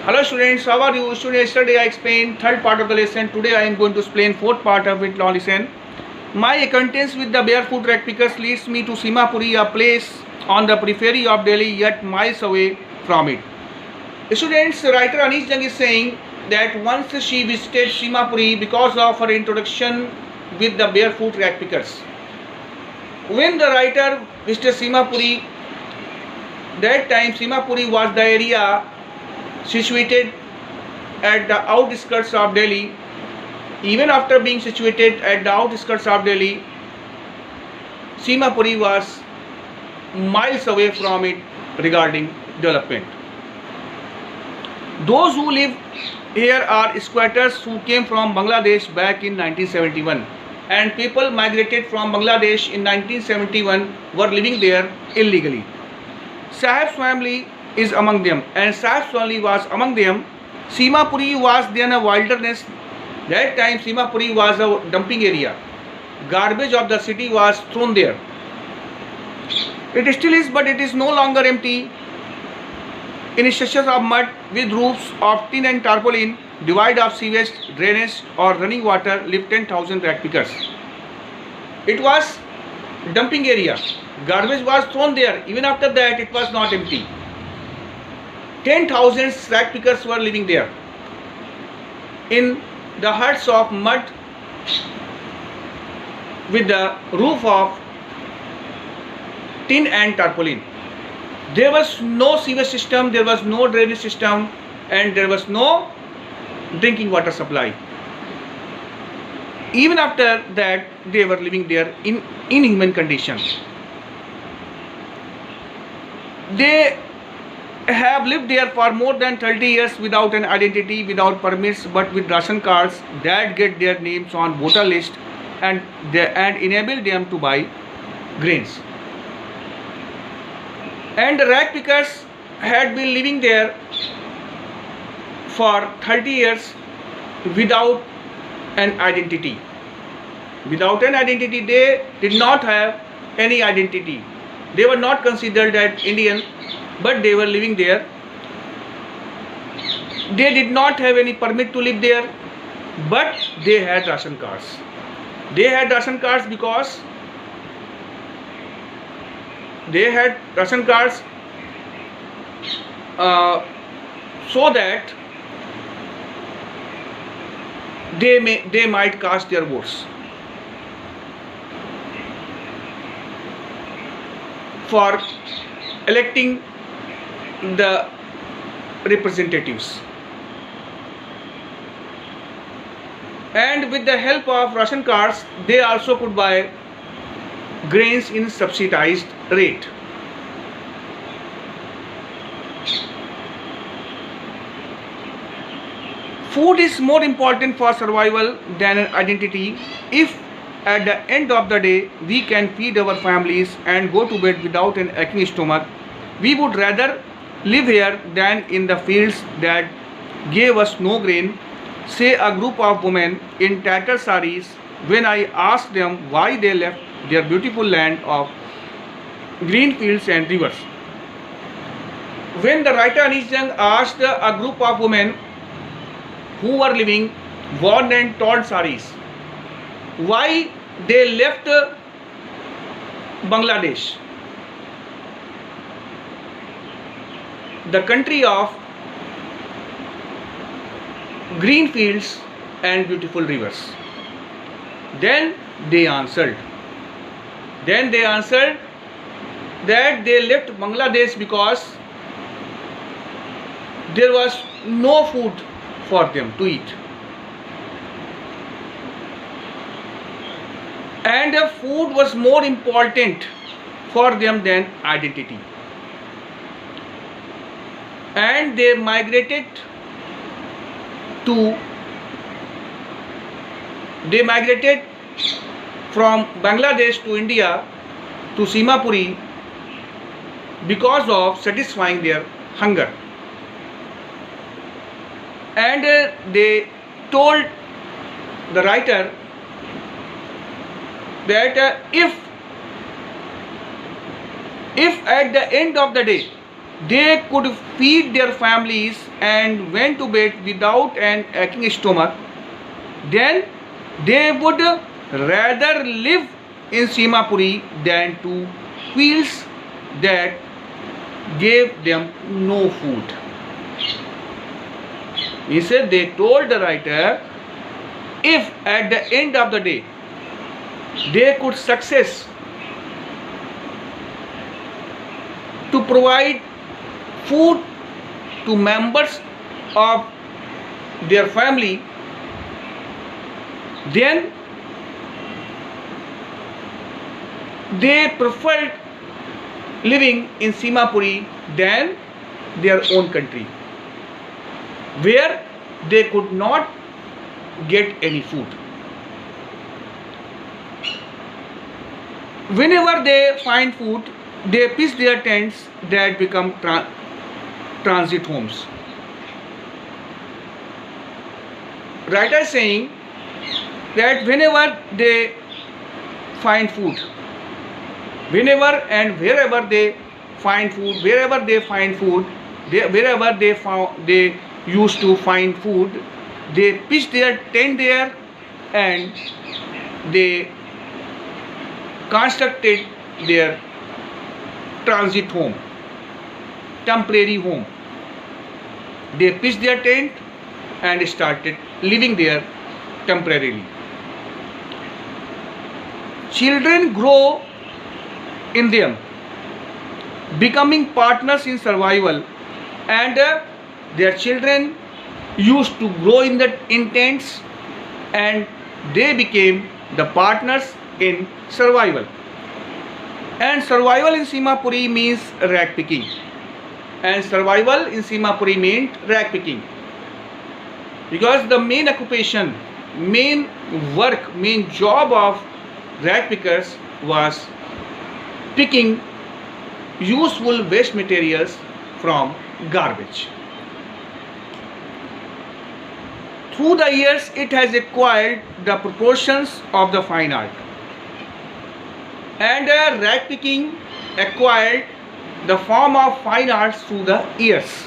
Hello students, how are you? Students, yesterday I explained third part of the lesson. Today I am going to explain fourth part of it. Now listen. My acquaintance with the barefoot rag pickers leads me to Simapuri, a place on the periphery of Delhi, yet miles away from it. Students, writer Anish Jung is saying that once she visited Simapuri because of her introduction with the barefoot rag pickers. When the writer visited Simapuri, that time Simapuri was the area situated at the outskirts of Delhi. Even after being situated at the outskirts of Delhi, Simapuri was miles away from it regarding development. Those who live here are squatters who came from Bangladesh back in 1971, and people migrated from Bangladesh in 1971 were living there illegally. Sahib's family is among them, and Sahib's family was among them. Simapuri was then a wilderness. That time Simapuri was a dumping area. Garbage of the city was thrown there. It still is, but it is no longer empty. In structures of mud with roofs of tin and tarpaulin, divide of sewage, drainage or running water live 10,000 rag pickers. It was dumping area. Garbage was thrown there. Even after that, it was not empty. 10,000 rag pickers were living there in the huts of mud with the roof of tin and tarpaulin. There was no sewage system, there was no drainage system, and there was no drinking water supply. Even after that, they were living there in inhuman conditions. They have lived there for more than 30 years without an identity, without permits, but with ration cards that get their names on voter list and enable them to buy grains. And the rag pickers had been living there for 30 years without an identity. Without an identity, they did not have any identity. They were not considered as Indian, but they were living there. They did not have any permit to live there, but they had ration cards. They had ration cards because they had ration cards so that they might cast their votes for electing the representatives. And with the help of ration cards, they also could buy grains in subsidized rate. Food is more important for survival than an identity. If at the end of the day we can feed our families and go to bed without an aching stomach, we would rather live here than in the fields that gave us no grain, say a group of women in tattered saris when I asked them why they left their beautiful land of green fields and rivers. When the writer Anish Jung asked a group of women who were living worn and torn saris why they left Bangladesh, the country of green fields and beautiful rivers, then they answered that they left Bangladesh because there was no food for them to eat, and food was more important for them than identity, and they migrated from Bangladesh to India to Simapuri because of satisfying their hunger. And they told the writer that if at the end of the day they could feed their families and went to bed without an aching stomach, then they would rather live in Simapuri than to fields that gave them no food. He said they told the writer, if at the end of the day they could success to provide food to members of their family, then they preferred living in Simapuri than their own country, where they could not get any food. Whenever they find food, they pitch their tents that become transit homes. Writer saying that whenever they find food, whenever and wherever they find food, wherever they find food, wherever they used to find food, they pitch their tent there and they constructed their transit home, temporary home. They pitched their tent and started living there temporarily. Children grow in them, becoming partners in survival, and their children used to grow in tents and they became the partners in survival. And survival in Simapuri means rag picking. And survival in Simapuri meant rag picking. Because the main occupation, main work, main job of rag pickers was picking useful waste materials from garbage. Through the years, it has acquired the proportions of the fine art. And rag picking acquired the form of fine arts through the years.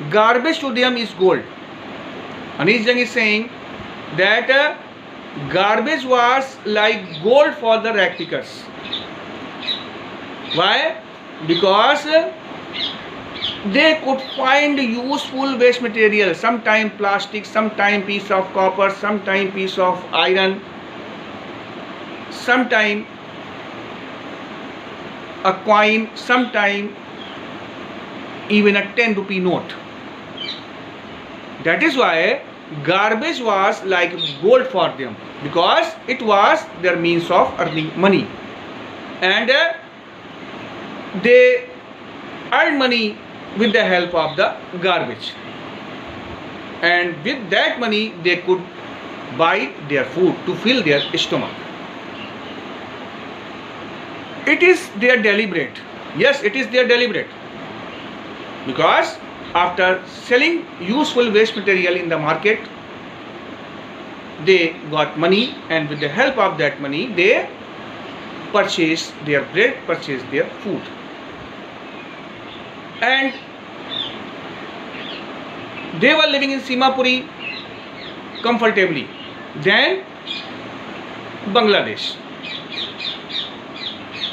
Garbage to them is gold. Anish Jung is saying that garbage was like gold for the rag pickers. Why? Because they could find useful waste material, sometime plastic, sometime piece of copper, sometime piece of iron, sometime a coin, sometime even a 10 rupee note. That is why garbage was like gold for them, because it was their means of earning money, and they earned money with the help of the garbage, and with that money they could buy their food to fill their stomach. It is their deliberate. Yes, it is their deliberate, because after selling useful waste material in the market, they got money, and with the help of that money they purchased their bread, purchased their food. And they were living in Simapuri comfortably. Then Bangladesh.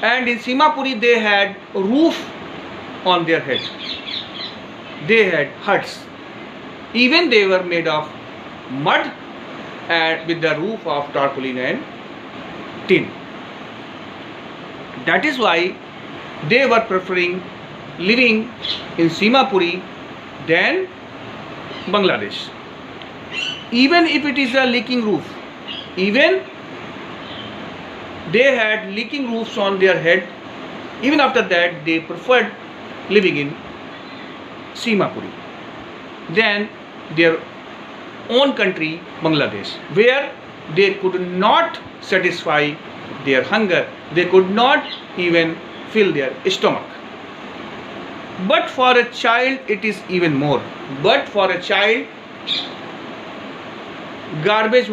And in Simapuri they had a roof on their head. They had huts. Even they were made of mud and with the roof of tarpaulin and tin. That is why they were preferring living in Simapuri than Bangladesh. Even if it is a leaking roof, even they had leaking roofs on their head, even after that they preferred living in Simapuri than their own country Bangladesh, where they could not satisfy their hunger, they could not even fill their stomach. But for a child it is even more. But for a child, garbage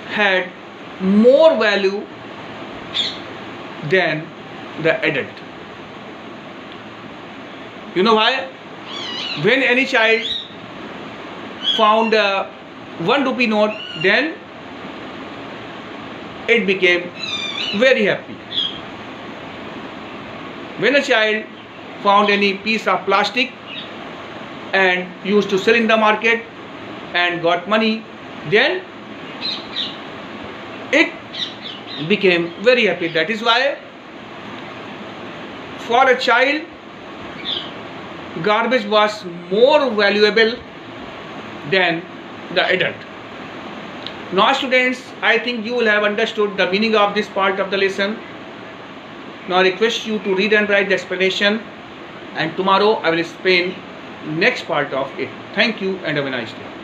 had more value than the adult. You know why? When any child found a 1 rupee note, then it became very happy. When a child found any piece of plastic and used to sell in the market and got money, then it became very happy. That is why for a child, garbage was more valuable than the adult. Now students, I think you will have understood the meaning of this part of the lesson. Now I request you to read and write the explanation, and tomorrow I will explain next part of it. Thank you and have a nice day.